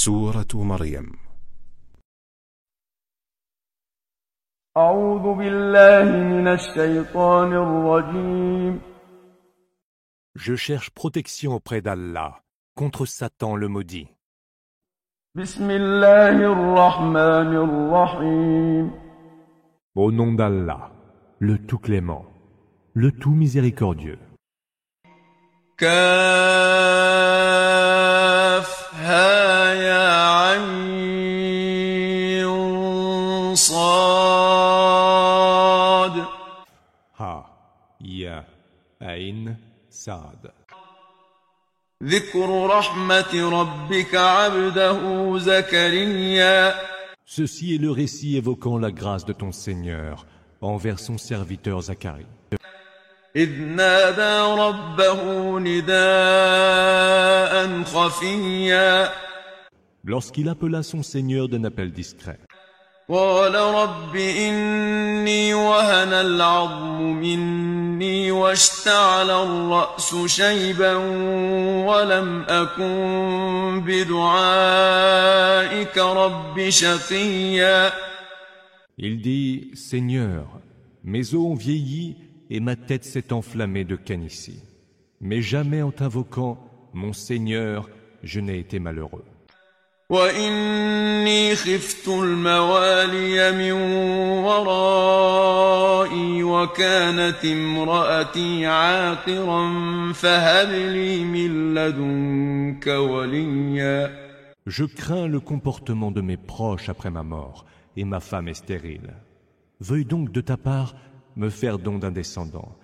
سورة مريم. أعوذ بالله من الشيطان الرجيم. Je cherche protection auprès d'Allah contre Satan le maudit. بسم الله الرحمن الرحيم. Au nom d'Allah, le tout clément, le tout miséricordieux. كافها يا عين صاد. Ha, Ya, Ain, Saad. ذكر رحمة ربك عبده زكريا. Ceci est le récit évoquant la grâce de ton Seigneur envers son serviteur Zacharie. إذ نادى ربه نداء خفيا. Lorsqu'il appela son Seigneur d'un appel discret. قال رب إني وهن العظم مني واشتعل الرأس شيبا ولم أكن بدعائك رب شقيا. Il dit, Seigneur, mes os ont vieilli et ma tête s'est enflammée de canicie. Mais jamais en t'invoquant, mon Seigneur, je n'ai été malheureux. وإني خفت الموالي من ورائي وكانت امرأتي عاقرا فهب لي من لدنك وليا. Je crains le comportement de mes proches après ma mort, et ma femme est stérile. Veuille donc de ta part me faire don d'un descendant.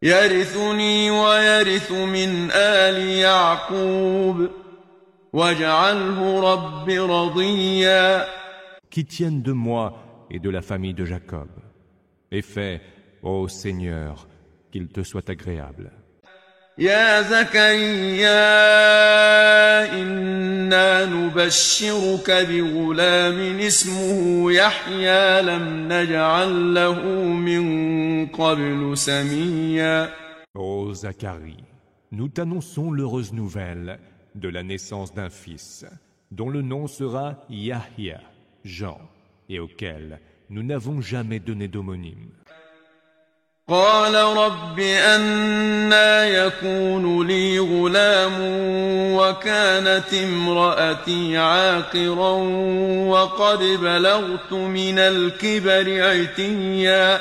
يرثني ويرث من آل يعقوب واجعله رب رضيا. Qui tienne de moi et de la famille de Jacob. Et fais, ô Seigneur, qu'il te soit agréable. يا زكريا إنا نبشرك بغلام اسمه يحيى لم نجعل له من قبل سميا. Ô Zacharie, nous t'annonçons l'heureuse nouvelle de la naissance d'un fils, dont le nom sera Yahya, Jean, et auquel nous n'avons jamais donné d'homonyme. قال رب أنى يكون لي غلام وكانت امرأتي عاقرا وقد بلغت من الكبر عتيا.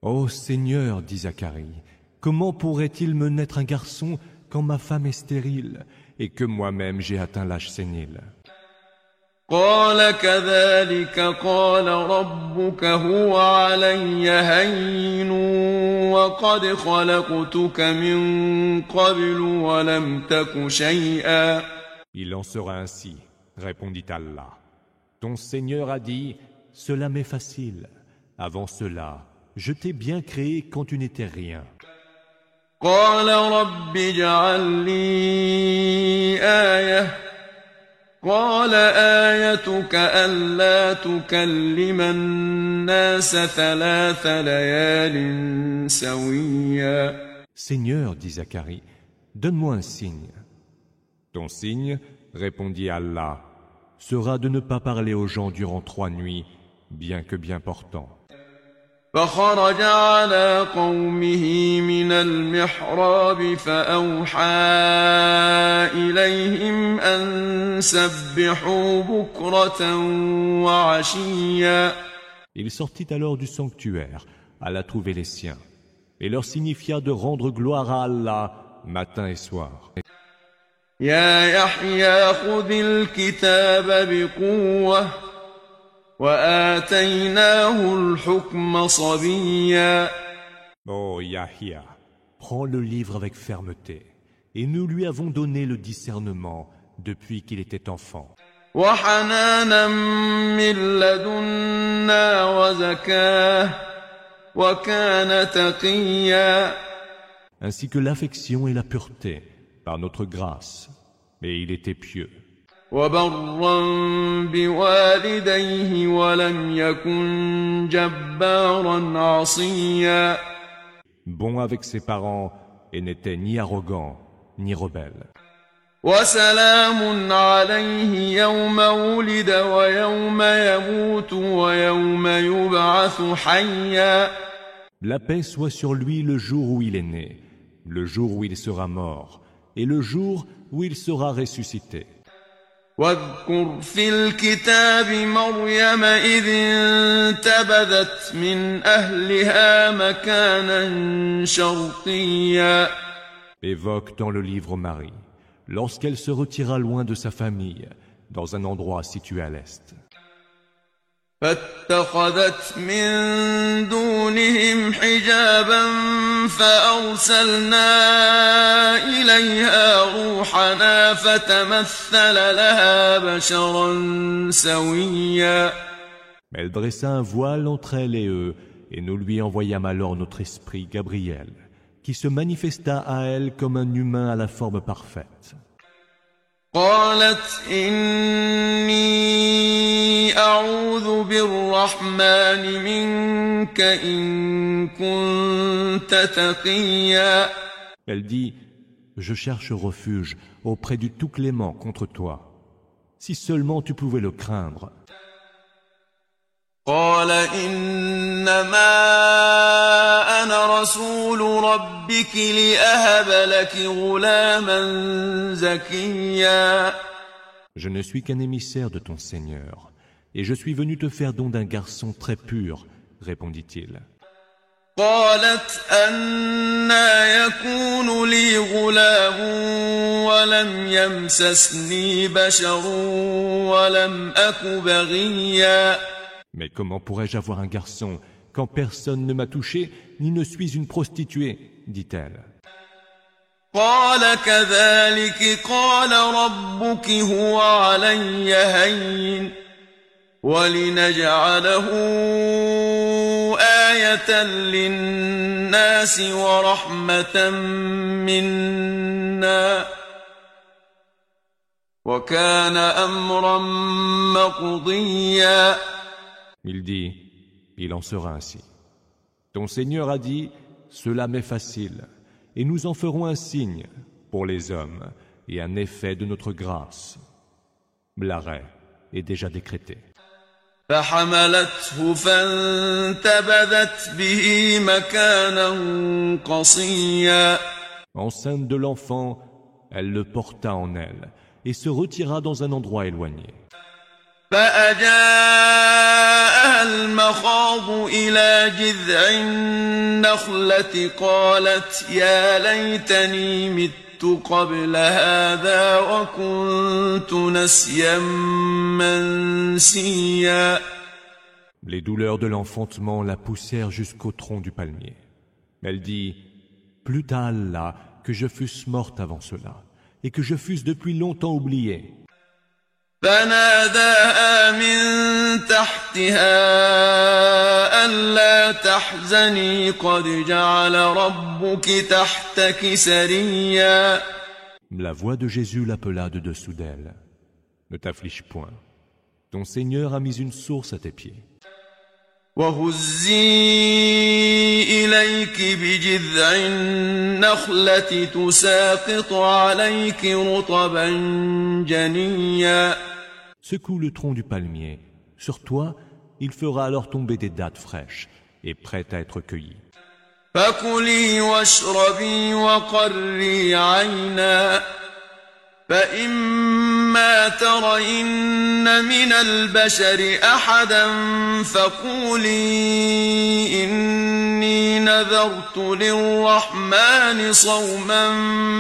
Ô Seigneur, dit Zacharie, comment pourrait-il me naître un garçon quand ma femme est stérile et que moi-même j'ai atteint l'âge sénile? قال كذلك قال ربك هو علي هين وقد خلقتك من قبل ولم تك شيئا. Il en sera ainsi, répondit Allah. Ton Seigneur a dit, cela m'est facile. Avant cela, je t'ai bien créé quand tu n'étais rien. قال رب اجعل لي آية. قال آيتك ألا تكلم الناس 3 ليال سويا. Seigneur, dit Zacharie, donne-moi un signe. Ton signe, répondit Allah, sera de ne pas parler aux gens durant 3 nuits, bien que bien portant. فخرج على قومه من المحراب فأوحى إليهم أن سبحوا بكرة وعشيا. Il sortit alors du sanctuaire, alla trouver les siens, et leur signifia de rendre gloire à Allah matin et soir. يا يحيى خذ الكتاب بقوة وآتيناه الحكم صبيا. Ô Yahya, prends le livre avec fermeté, et nous lui avons donné le discernement depuis qu'il était enfant. وحنانا من لدنا وزكاة وكان تقيا. Ainsi que l'affection et la pureté, par notre grâce, et il était pieux. وبرا بوالديه ولم يكن جبارا عصيا. Bon avec ses parents et n'était ni arrogant ni rebelle. وسلام عليه يوم ولد ويوم يموت ويوم يبعث حيا. La paix soit sur lui le jour où il est né, le jour où il sera mort, et le jour où il sera ressuscité. واذكر في الكتاب مريم إذ انتبذت من أهلها مكانا شرقيا. Évoque dans le livre Marie, lorsqu'elle se retira loin de sa famille, dans un endroit situé à l'est. فاتخذت من دونهم حجابا فأرسلنا إليها روحنا فتمثل لها بشرا سويا. Elle dressa un voile entre elle et eux, et nous lui envoyâmes alors notre esprit Gabriel, qui se manifesta à elle comme un humain à la forme parfaite. قالت إني أعوذ بالرحمن منك إن كنت تقيا. Elle dit, je cherche refuge auprès du Tout-Clément contre toi, si seulement tu pouvais le craindre. قال إنما أنا رسول ربك لأهب لك غلاما زكيا. Je ne suis qu'un émissaire de ton Seigneur, et je suis venu te faire don d'un garçon très pur, répondit-il. قالت أنى يكون لي غلام ولم يمسسني بشر ولم أك بغيا. Mais comment pourrais-je avoir un garçon quand personne ne m'a touché, ni ne suis une prostituée, dit-elle. قال كذلك قال ربك هو علي هين ولنجعله آية للناس ورحمة منا وكان أمرا مقضيا. Il dit, il en sera ainsi. Ton Seigneur a dit, cela m'est facile, et nous en ferons un signe pour les hommes et un effet de notre grâce. L'arrêt est déjà décrété. فحملته فانتبذت به مكانا قصيا. Enceinte de l'enfant, elle le porta en elle et se retira dans un endroit éloigné. فأجاءها المخاض إلى جذع النخلة قالت يا ليتني مت قبل هذا وكنت نسيا منسيا. Les douleurs de l'enfantement la poussèrent jusqu'au tronc du palmier. Elle dit, plût à Allah que je fusse morte avant cela, et que je fusse depuis longtemps oubliée. فناداها من تحتها ألا تحزني قد جعل ربك تحتك سريا. La voix de Jésus l'appela de dessous d'elle. Ne t'afflige point. Ton Seigneur a mis une source à tes pieds. وهزي إليك بجذع النخلة تساقط عليك رطبا جنيا. Secoue le tronc du palmier. Sur toi, il fera alors tomber des dattes fraîches et prêtes à être cueillies. فكلي واشربي وقري عينا فإما ترين من البشر أحدا فقولي إني نذرت للرحمن صوما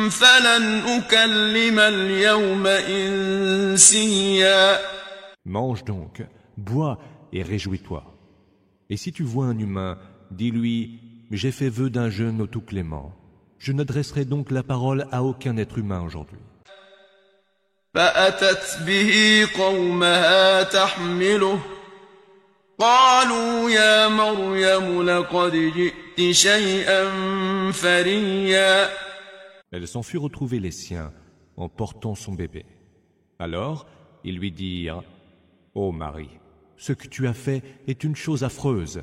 فلن أكلم اليوم إنسيا. Mange donc, bois et réjouis-toi. Et si tu vois un humain, dis-lui, j'ai fait vœu d'un jeûne au Tout-Clément. Je n'adresserai donc la parole à aucun être humain aujourd'hui. فأتت به قومها تحمله قالوا يا مريم لقد جئت شيئا فريا. Elle s'en fut retrouver les siens en portant son bébé. Alors, ils lui dirent, ô Marie, ce que tu as fait est une chose affreuse.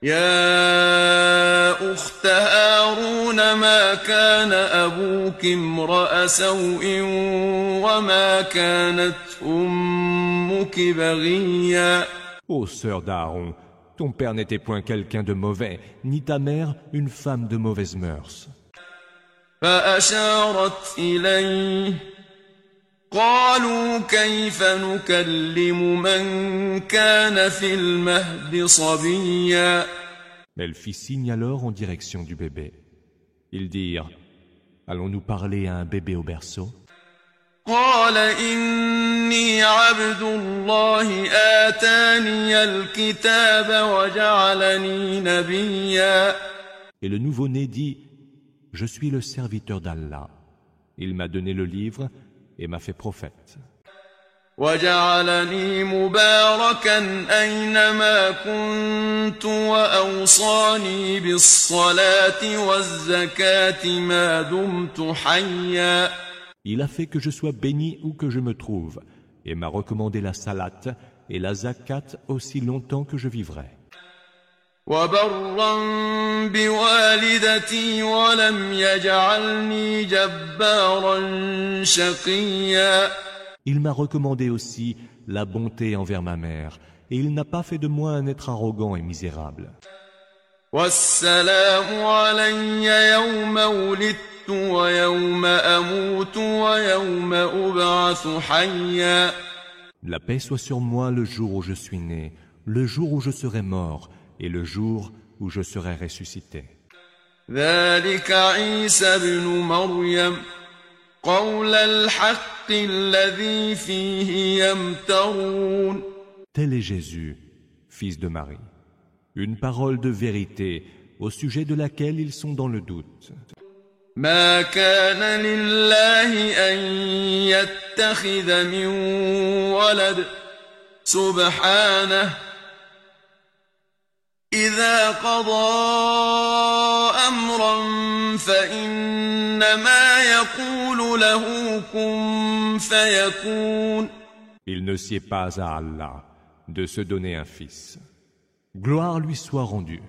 يا أخت هارون ما كان أبوك امرأ سوء وما كانت أمك بغيا. Ô sœur d'Aaron, ton père n'était point quelqu'un de mauvais, ni ta mère une femme de mauvaises mœurs. فأشارت إليه قالوا كيف نكلم من كان في المهد صبيا. Elle fit signe alors en direction du bébé. Ils dirent, allons-nous parler à un bébé au berceau? قال إني عبد الله آتاني الكتاب وجعلني نبيا. Et le nouveau-né dit, je suis le serviteur d'Allah. Il m'a donné le livre et m'a fait prophète. وجعلني مباركا أينما كنت وأوصاني بالصلاة والزكاة ما دمت حيا. Il a fait que je sois béni où que je me trouve et m'a recommandé la salat et la zakat aussi longtemps que je vivrai. وبرا بوالدتي ولم يجعلني جبارا شقيا. Il m'a recommandé aussi la bonté envers ma mère, et il n'a pas fait de moi un être arrogant et misérable. والسلام علي يوم ولدت ويوم أموت ويوم أبعث حيا. La paix soit sur moi le jour où je suis né, le jour où je serai mort, et le jour où je serai ressuscité. ذلك عيسى بن مريم قول الحق الذي فيه يمترون. Tel est Jésus, fils de Marie, une parole de vérité au sujet de laquelle ils sont dans le doute. ما كان لله أن يتخذ من ولد سبحانه إذا قضى أمرا فإنما يقول له كن فيكون. Il ne sied pas à Allah de se donner un fils. Gloire lui soit rendue.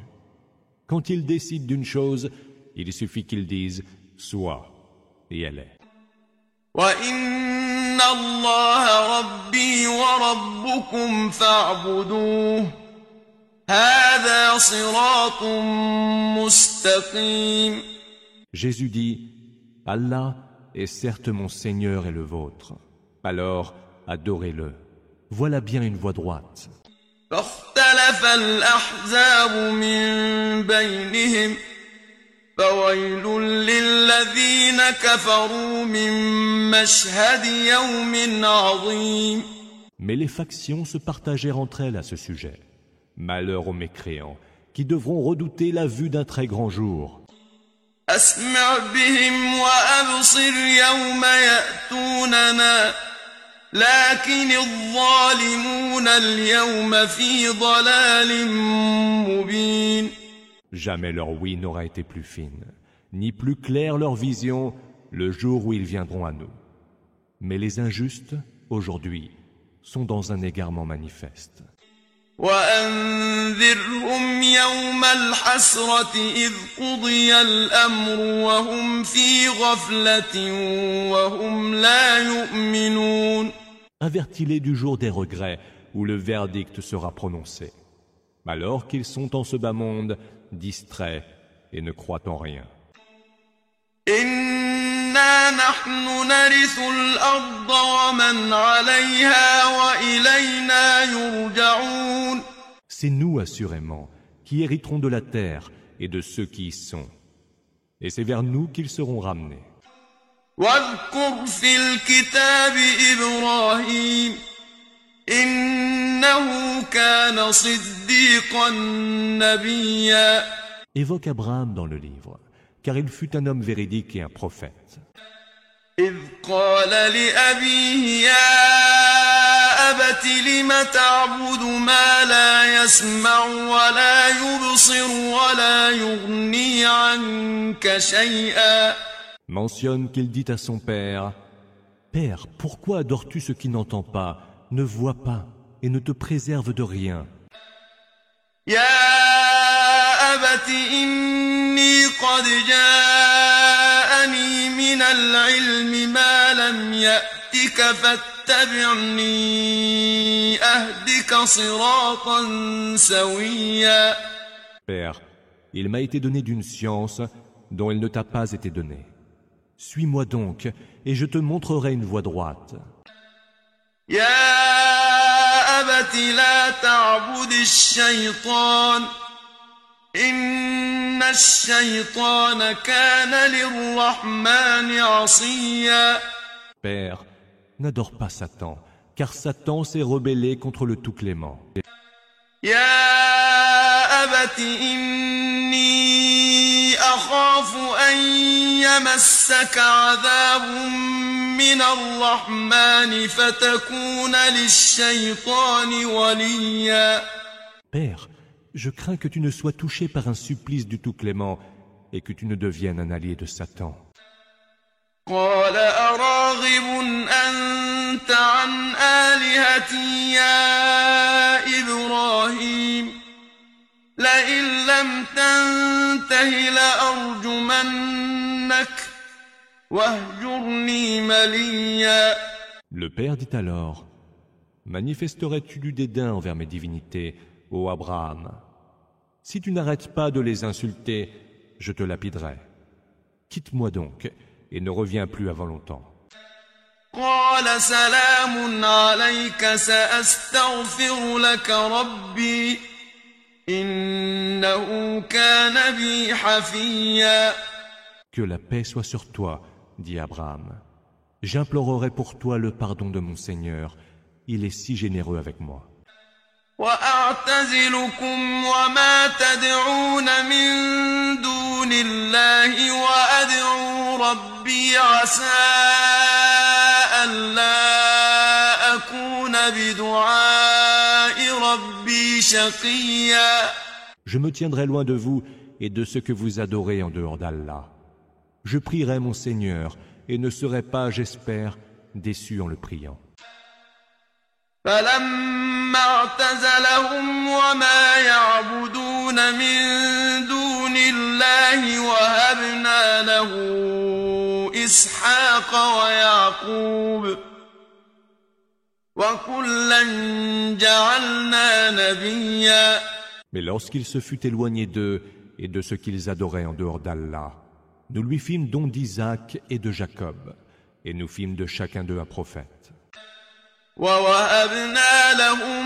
Quand il décide d'une chose, il suffit qu'il dise « sois » et elle est. وإن الله ربي وربكم فاعبدوه هذا صراط مستقيم. Jésus dit, Allah est certes mon Seigneur et le vôtre. Alors, adorez-le. Voilà bien une voie droite. فاختلف الأحزاب من بينهم فويل للذين كفروا من مشهد يوم عظيم. Mais les factions se partagèrent entre elles à ce sujet. Malheur aux mécréants, qui devront redouter la vue d'un très grand jour. أسمع بهم وأبصر يوم يأتوننا لكن الظالمون اليوم في ضلال مبين. Jamais leur ouïe n'aura été plus fine, ni plus claire leur vision le jour où ils viendront à nous. Mais les injustes, aujourd'hui, sont dans un égarement manifeste. وأنذرهم يوم الحسرة إذ قضي الأمر وهم في غفلة وهم لا يؤمنون. Avertis-les du jour des regrets où le verdict sera prononcé, alors qu'ils sont en ce bas monde, distraits et ne croient en rien. إنا نحن نرث الأرض ومن عليها وإلينا يرجعون. C'est nous, assurément, qui hériterons de la terre et de ceux qui y sont. Et c'est vers nous qu'ils seront ramenés. واذكر في الكتاب إبراهيم إنه كان صديقا نبيا. Évoque Abraham dans le livre, car il fut un homme véridique et un prophète. إذ قال لأبيه يا أبت لم تعبد ما لا يسمع ولا يبصر ولا يغني عنك شيئا. Mentionne qu'il dit à son père, « Père, pourquoi adores-tu ce qui n'entend pas, ne voit pas et ne te préserve de rien ?» يا أبت إني قد جاءني من العلم ما لم يأتك فاتبعني أهدك صراطا سويا. Père, il m'a été donné d'une science dont elle ne t'a pas été donnée. Suis-moi donc, et je te montrerai une voie droite. يا أبت لا تعبد الشيطان إن الشيطان كان للرحمن عصيا. Père, n'adore pas Satan, car Satan s'est rebellé contre le Tout-Clément. يا أبت إني أخاف أن يمسك عذاب من الرحمن فتكون للشيطان وليا. Père, je crains que tu ne sois touché par un supplice du Tout-Clément et que tu ne deviennes un allié de Satan. قال أراغب أنت عن آلهتي يا إبراهيم لئن لم تنته لأرجمنك واهجرني مليا. Le Père dit alors, manifesterais-tu du dédain envers mes divinités, ô Abraham? Si tu n'arrêtes pas de les insulter, je te lapiderai. Quitte-moi donc, et ne reviens plus avant longtemps. قال سلام عليك سأستغفر لك ربي إنه كان بي حفيا. Que la paix soit sur toi, dit Abraham. J'implorerai pour toi le pardon de mon Seigneur. Il est si généreux avec moi. وأعتزلكم وما تدعون من دون الله وأدعو ربي عسى ألا أكون بدعاء ربي شقيا. Je me tiendrai loin de vous et de ce que vous adorez en dehors d'Allah. Je prierai mon Seigneur et ne serai pas, j'espère, déçu en le priant. فلما اعتزلهم وما يعبدون من دون الله وهبنا له إسحاق ويعقوب وكلا جعلنا نبيا. Mais lorsqu'il se fut éloigné d'eux et de ce qu'ils adoraient en dehors d'Allah, nous lui fîmes don d'Isaac et de Jacob, et nous fîmes de chacun d'eux un prophète. ووهبنا لهم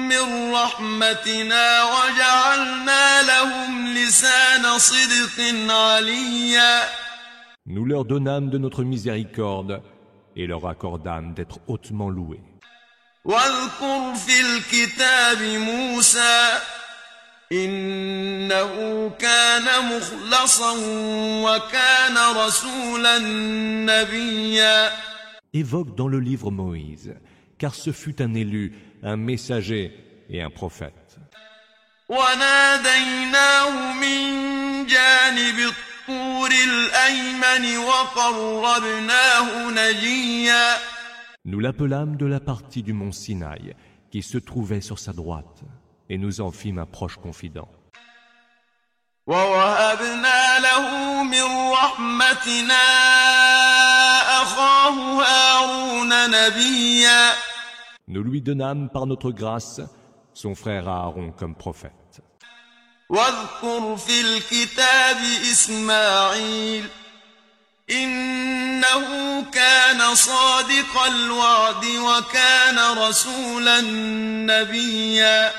من رحمتنا وجعلنا لهم لسان صدق عليا. Nous leur donnâmes de notre miséricorde et leur accordâmes d'être hautement loués. واذكر في الكتاب موسى إنه كان مخلصا وكان رسولا نبيا. Évoque dans le livre Moïse, car ce fut un élu, un messager et un prophète. وناديناه من جانب الطور الأيمن وقربناه نجيا. Nous l'appelâmes de la partie du mont Sinaï, qui se trouvait sur sa droite, et nous en fîmes un proche confident. ووهبنا له من رحمتنا أخاه هارون نبيا. Nous lui donnâmes par notre grâce son frère Aaron comme prophète. واذكر في الكتاب إسماعيل إنه كان صادق الوعد وكان رسولا نبيا.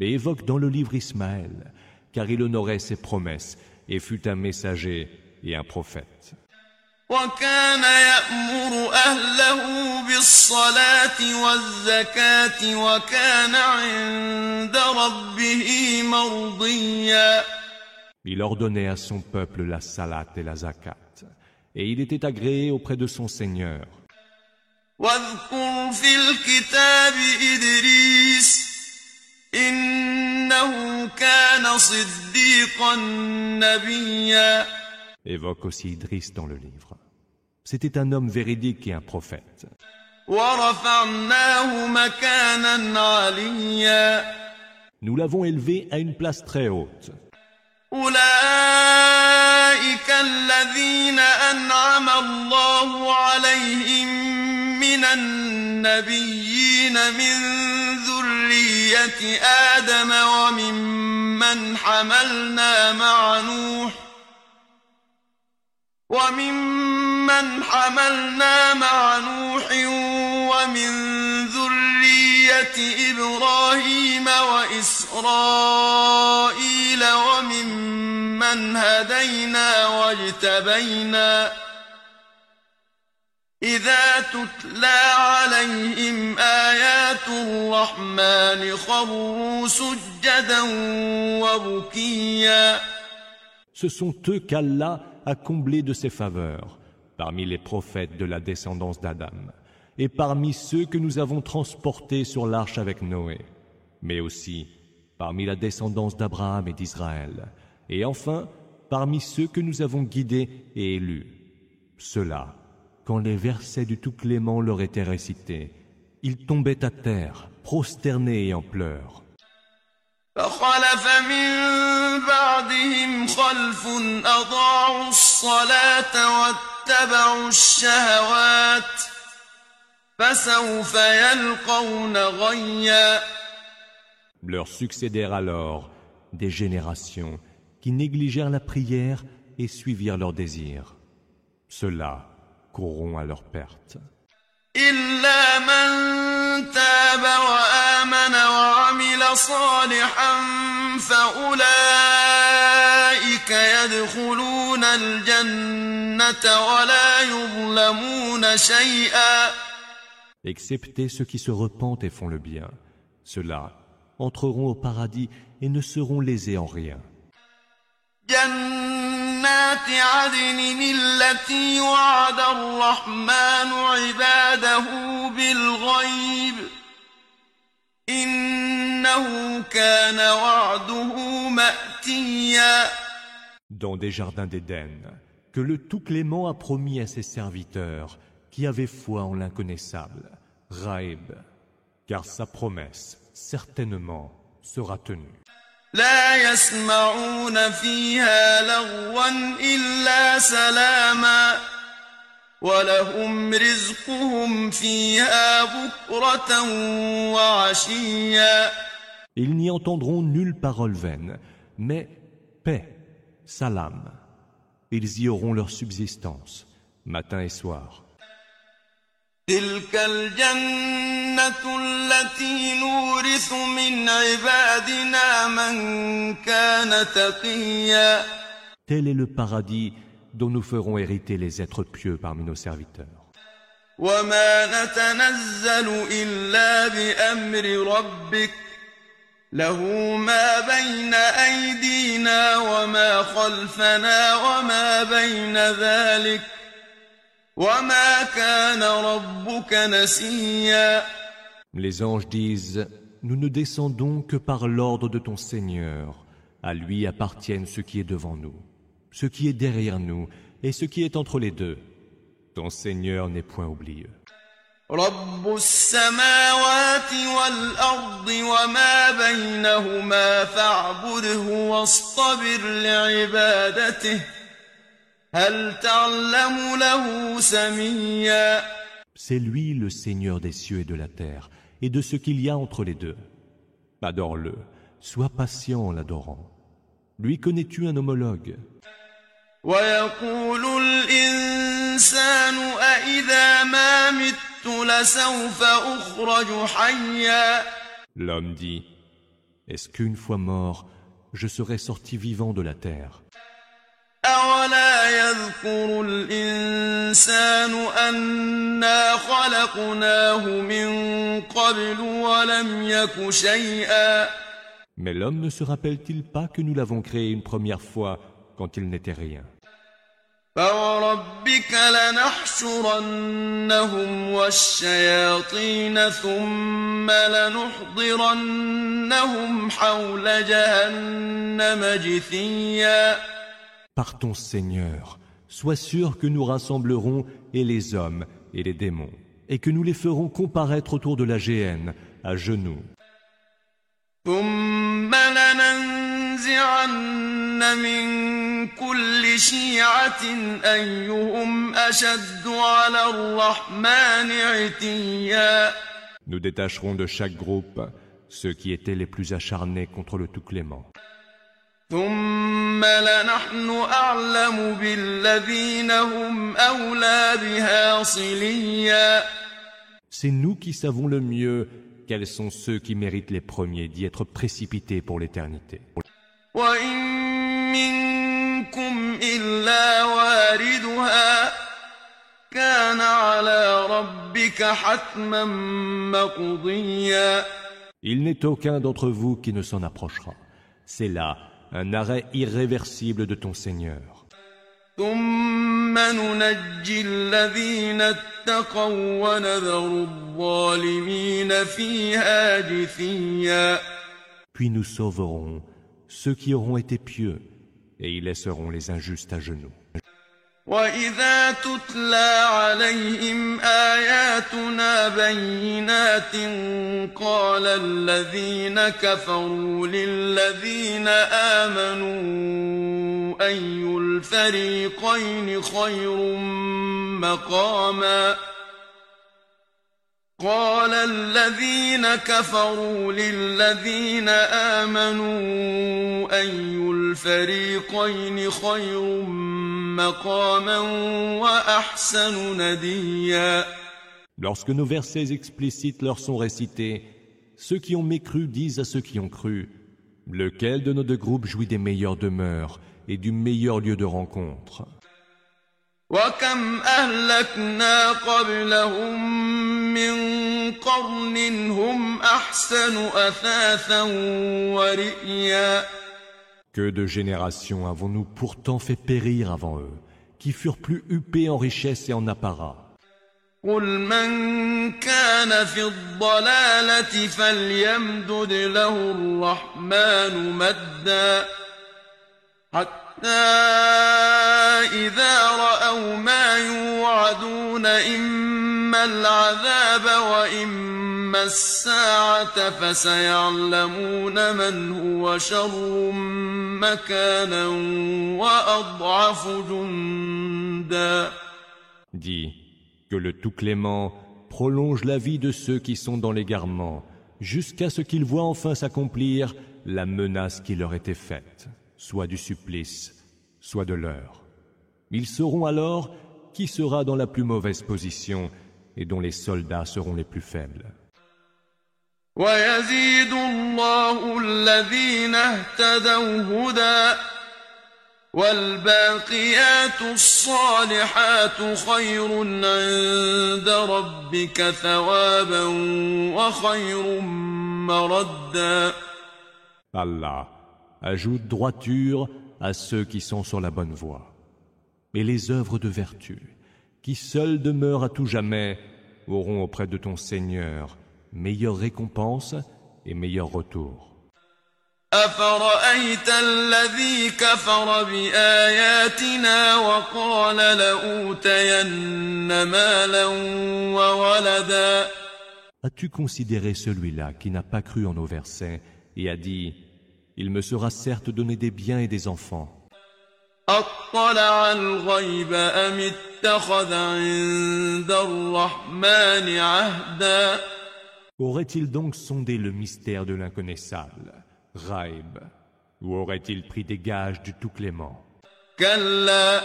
Mais évoque dans le livre Ismaël, car il honorait ses promesses et fut un messager et un prophète. وكان يأمر أهله بالصلاة والزكاة وكان عند ربه مرضيا. Il ordonnait à son peuple la salat et la zakat, et il était agréé auprès de son Seigneur. واذكر في الكتاب إدريس إنه كان صديقا نبيا. Évoque aussi Idriss dans le livre. C'était un homme véridique et un prophète. ورفعناه مكانا عليا. Nous l'avons élevé à une place très haute. أولئك الذين أنعم الله عليهم من النبيين من ذرية آدم وممن حملنا مع نوح ومن ذرية إبراهيم وإسرائيل وممن هدينا واجتبينا إذا تتلى عليهم آيات الرحمن خروا سجدا وبكيا. Ce sont eux qu'Allah a comblés de ses faveurs, parmi les prophètes de la descendance d'Adam, et parmi ceux que nous avons transportés sur l'arche avec Noé, mais aussi parmi la descendance d'Abraham et d'Israël, et enfin parmi ceux que nous avons guidés et élus. Ceux-là, quand les versets du Tout-Clément leur étaient récités, ils tombaient à terre, prosternés et en pleurs. فخلف من بعدهم خلف أضاعوا الصلاة واتبعوا الشهوات فسوف يلقون غيا. Leur succédèrent alors des générations qui négligèrent la prière et suivirent leurs désirs. Ceux-là courront à leur perte. إلا من تاب وآمن وعمل صالحا فأولئك يدخلون الجنة ولا يظلمون شيئا. Excepté ceux qui se repentent et font le bien, ceux-là entreront au paradis et ne seront lésés en rien. جنات عدن التي وعد الرحمن عباده بالغيب إنه كان وعده مأتيا. Dans des jardins d'Éden, que le Tout-Clément a promis à ses serviteurs qui avaient foi en l'inconnaissable, Raïb, car sa promesse, certainement, sera tenue. لا يسمعون فيها لغوا إلا سلاما ولهم رزقهم فيها بكرة وعشيا. Ils n'y entendront nulle parole vaine, mais paix, salam. Ils y auront leur subsistance, matin et soir. تلك الجنة التي نورث من عبادنا من كان تقيا. Tel est le paradis dont nous ferons hériter les êtres pieux parmi nos serviteurs. وما نتنزل إلا بأمر ربك له ما بين أيدينا وما خلفنا وما بين ذلك وما كان ربك نسيا. Les anges disent, nous ne descendons que par l'ordre de ton Seigneur. À lui appartiennent ce qui est devant nous, ce qui est derrière nous et ce qui est entre les deux. Ton Seigneur n'est point oublieux. رب السماوات والأرض وما بينهما فاعبده واصطبر لعبادته هل تعلم له سميا. C'est lui le Seigneur des cieux et de la terre et de ce qu'il y a entre les deux. Adore-le, sois patient en l'adorant. Lui connais-tu un homologue? ويقول الإنسان أإذا ما مت لسوف أخرج حيا. L'homme dit, est-ce qu'une fois mort, je serai sorti vivant de la terre? أولا يذكر الإنسان أنا خلقناه من قبل ولم يك شيئا. Mais l'homme ne se rappelle-t-il pas que nous l'avons créé une première fois quand il n'était rien? فوربك لنحشرنهم والشياطين ثم لنحضرنهم حول جهنم جثيا. Par ton Seigneur, sois sûr que nous rassemblerons et les hommes et les démons, et que nous les ferons comparaître autour de la géhenne, à genoux. ثم لننزعن لننزعن من كل شيعة أيهم أشد على الرحمن عتيا. Nous détacherons de chaque groupe ceux qui étaient les plus acharnés contre le Tout-Clément. ثم لنحن أعلم بالذين هم أولى بها صليا. C'est nous qui savons le mieux quels sont ceux qui méritent les premiers d'y être précipités pour l'éternité. وإن منكم إلا واردها كان على ربك حتما مقضيا. Il n'est aucun d'entre vous qui ne s'en approchera. C'est là un arrêt irréversible de ton Seigneur. ثم ننجي الذين اتقوا ونذر الظالمين فيها جثيا. Puis nous sauverons ceux qui auront été pieux et y laisserons les injustes à genoux. وإذا تتلى عليهم آياتنا بينات قال الذين كفروا للذين آمنوا أي الفريقين خير مقاما. قال الذين كفروا للذين آمنوا أي الفريقين خير مقاما وأحسن نديا. Lorsque nos versets explicites leur sont récités, ceux qui ont mécru disent à ceux qui ont cru, lequel de nos deux groupes jouit des meilleures demeures et du meilleur lieu de rencontre. وكم أهلكنا قبلهم من قرن هم أحسن أثاثا ورئيا. Que de générations avons-nous pourtant fait périr avant eux, qui furent plus huppés en richesse et en apparat. قل من كان في الضلالة فليمدد له الرحمن مدا حتى إذا رأوا ما يوعدون إما العذاب وإما الساعة فسيعلمون من هو شر مكانا وأضعف جندا. Dis que le Tout-Clément prolonge la vie de ceux qui sont dans l'égarement, jusqu'à ce qu'ils voient enfin s'accomplir la menace qui leur était faite, soit du supplice, soit de l'heure. Ils sauront alors qui sera dans la plus mauvaise position et dont les soldats seront les plus faibles. ويزيد الله الذين اهتدوا هدى والباقيات الصالحات خير عند ربك ثوابا وخير مردا. Allah ajoute droiture à ceux qui sont sur la bonne voie. Et les œuvres de vertu, qui seules demeurent à tout jamais, auront auprès de ton Seigneur meilleure récompense et meilleur retour. أفرأيت الذي كفر بآياتنا وقال لأوتين مالا وولدا. As-tu considéré celui-là qui n'a pas cru en nos versets et a dit « Il me sera certes donné des biens et des enfants » أطلع الغيب أم اتخذ عند الرحمن عهدا. Aurait-il donc sondé le mystère de l'inconnaissable, Ghaib, ou aurait-il pris des gages du Tout-Clément? كلا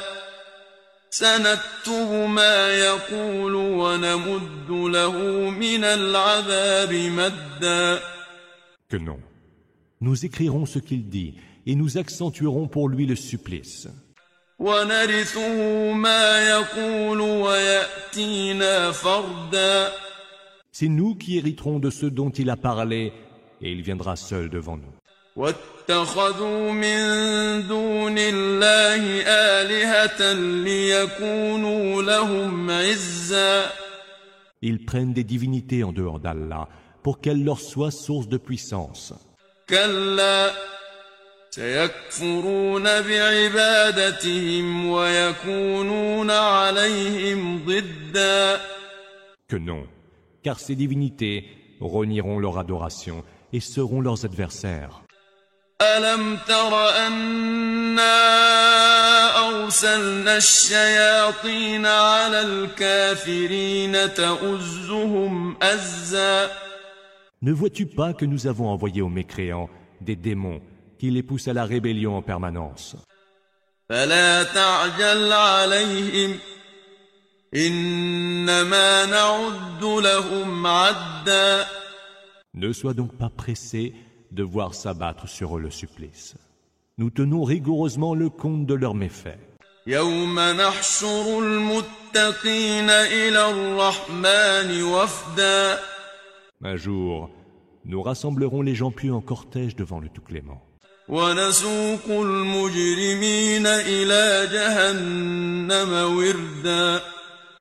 سنكتب ما يقول ونمد له من العذاب مدا. Que non. Nous écrirons ce qu'il dit et nous accentuerons pour lui le supplice. ونرثه ما يقول ويأتينا فردا. C'est nous qui hériterons de ce dont il a parlé et il viendra seul devant nous. واتخذوا من دون الله آلهة ليكونوا لهم عزا. Ils prennent des divinités en dehors d'Allah pour qu'elles leur soient source de puissance. كلا سيكفرون بعبادتهم ويكونون عليهم ضدا. Que non, car ces divinités renieront leur adoration et seront leurs adversaires. ألم تر أنا أرسلنا الشياطين على الكافرين تؤزهم أزا. Ne vois-tu pas que nous avons envoyé aux mécréants des démons qui les poussent à la rébellion en permanence? فلا تعجل عليهم إنما نعد لهم عدا. Ne sois donc pas pressé de voir s'abattre sur eux le supplice. Nous tenons rigoureusement le compte de leurs méfaits. يوم نحشر المتقين إلى الرحمن وفدا. Un jour, nous rassemblerons les gens pieux en cortège devant le Tout-Clément. ونسوق المجرمين إلى جهنم وردا.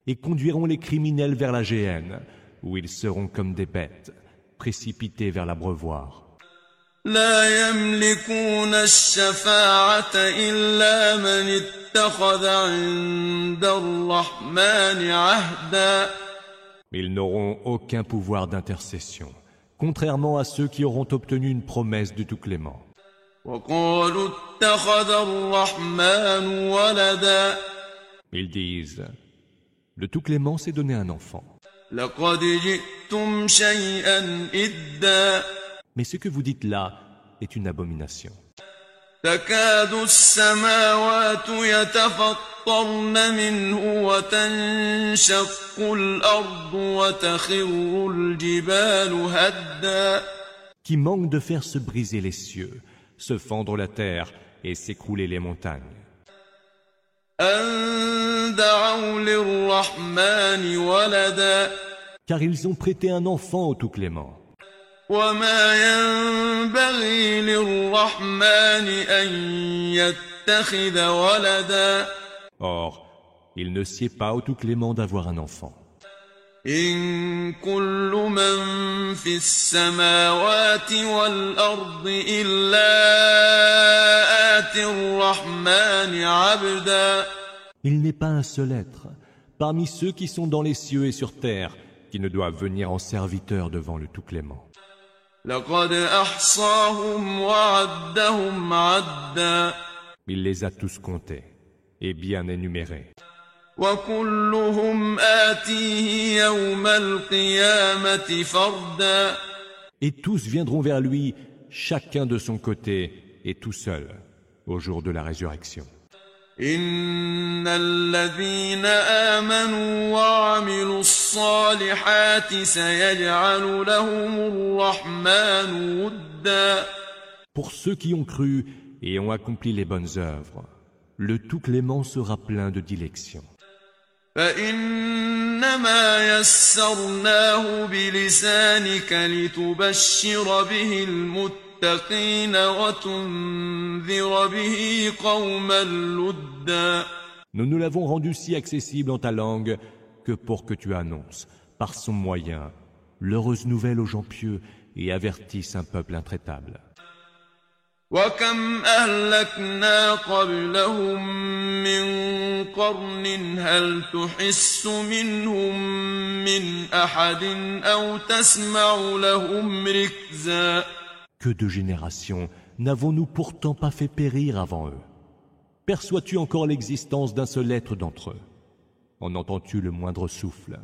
Et conduiront les criminels vers la géhenne, où ils seront comme des bêtes, précipités vers l'abreuvoir. لا يملكون الشفاعة إلا من اتخذ عند الرحمن عهدا. Ils n'auront aucun pouvoir d'intercession, contrairement à ceux qui auront obtenu une promesse du Tout-Clément. وقالوا اتخذ الرحمن ولدا. Ils disent, le Tout-Clément s'est donné un enfant. لقد جئتم شيئا إدا. Mais ce que vous dites là est une abomination. تكاد السماوات يتفطرن منه وتنشق الأرض وتخر الجبال هدا. Qui manque de faire se briser les cieux, se fendre la terre et s'écrouler les montagnes. أن دعوا للرحمن ولدا. Car ils ont prêté un enfant au Tout-Clément. وما ينبغي للرحمن أن يتخذ ولدا. Or, il ne sied pas au Tout-Clément d'avoir un enfant. إن كل من في السماوات والأرض إلا آتي الرحمن عبدا. Il n'est pas un seul être, parmi ceux qui sont dans les cieux et sur terre, qui ne doivent venir en serviteur devant le Tout-Clément. لقد أحصاهم وعدهم عدا. Il les a tous comptés et bien énumérés. وكلهم آتيه يوم القيامة فردا. Et tous viendront vers lui, chacun de son côté et tout seul, au jour de la résurrection. إن الذين آمنوا وعملوا الصالحات سيجعل لهم الرحمن ودا. Pour ceux qui ont cru et ont accompli les bonnes œuvres, le Tout-Clément sera plein de dilection. فإنما يسرناه بلسانك لتبشر به المتقين وتنذر به قوما لدا. Nous nous l'avons rendu si accessible en ta langue que pour que tu annonces, par son moyen, l'heureuse nouvelle aux gens pieux et avertisses un peuple intraitable. وكم أهلكنا قبلهم من قرن هل تحس منهم من أحد أو تسمع لهم ركزا. Que de générations n'avons-nous pourtant pas fait périr avant eux? Perçois-tu encore l'existence d'un seul être d'entre eux? En entends-tu le moindre souffle?